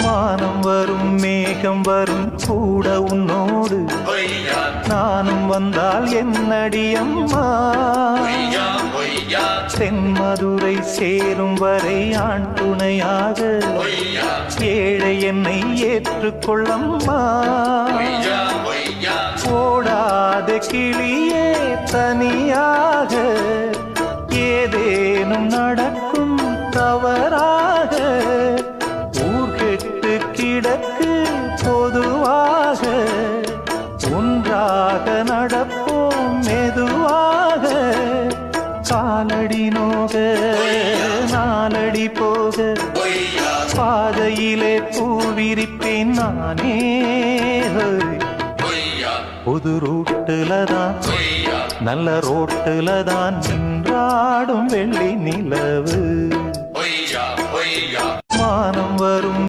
வானம் வரும் மேகம் வரும் கூட உன்னோடு நானும் வந்தால் என்னடி அம்மா தென்மதுரை சேரும் வரை ஆண் துணையாக ஏழை என்னை ஏற்றுக்கொள்ளம்மா ஓடாத கிளியே தனியாக ஏதேனும் நடக்கும் தவறாக ஊர் கெட்டு கிடக்கு பொதுவாக ஒன்றாக நடப்போம் மெதுவாக காலடி நோக நாலடி போக பாதையிலே பூவிரிப்பேன் நானே புது ரூட்டுல தான் நல்ல ரோட்டுல தான் நின்றாடும் வெள்ளி நிலவு வானம் வரும்